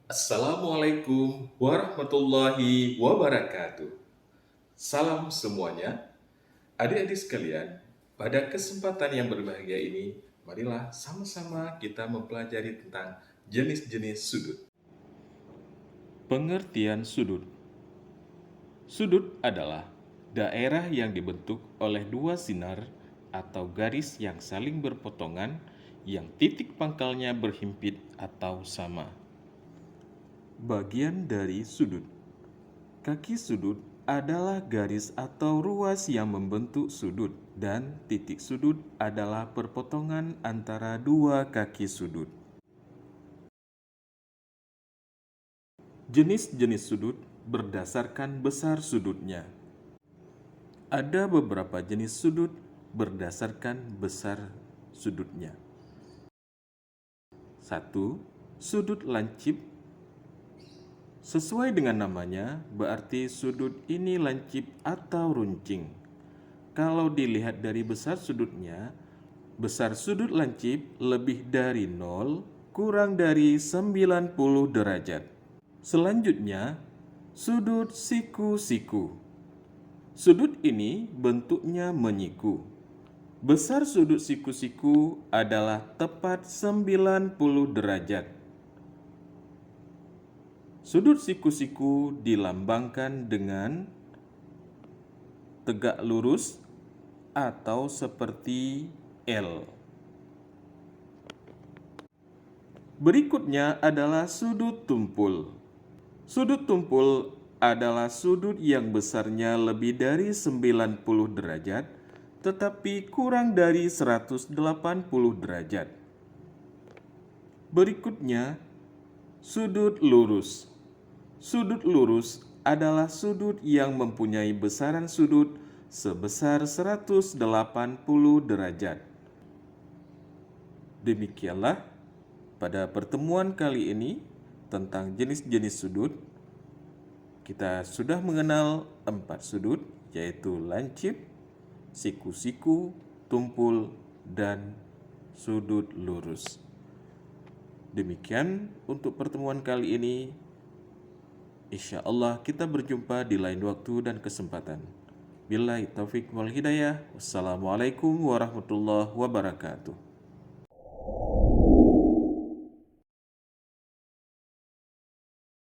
Assalamualaikum warahmatullahi wabarakatuh. Salam semuanya, adik-adik sekalian. Pada kesempatan yang berbahagia ini, marilah sama-sama kita mempelajari tentang jenis-jenis sudut. Pengertian sudut. Sudut adalah daerah yang dibentuk oleh dua sinar atau garis yang saling berpotongan yang titik pangkalnya berhimpit atau sama. Bagian dari sudut. Kaki sudut adalah garis atau ruas yang membentuk sudut, dan titik sudut adalah perpotongan antara dua kaki sudut. Jenis-jenis sudut berdasarkan besar sudutnya. Ada beberapa jenis sudut berdasarkan besar sudutnya. 1. Sudut lancip. Sesuai dengan namanya, berarti sudut ini lancip atau runcing. Kalau dilihat dari besar sudutnya, besar sudut lancip lebih dari 0 kurang dari 90 derajat. Selanjutnya, sudut siku-siku. Sudut ini bentuknya menyiku. Besar sudut siku-siku adalah tepat 90 derajat. Sudut siku-siku dilambangkan dengan tegak lurus atau seperti L. Berikutnya adalah sudut tumpul. Sudut tumpul adalah sudut yang besarnya lebih dari 90 derajat, tetapi kurang dari 180 derajat. Berikutnya, sudut lurus. Sudut lurus adalah sudut yang mempunyai besaran sudut sebesar 180 derajat. Demikianlah pada pertemuan kali ini tentang jenis-jenis sudut. Kita sudah mengenal 4 sudut, yaitu lancip, siku-siku, tumpul, dan sudut lurus. Demikian untuk pertemuan kali ini. Insya Allah kita berjumpa di lain waktu dan kesempatan. Billahi taufik wal hidayah. Wassalamualaikum warahmatullahi wabarakatuh.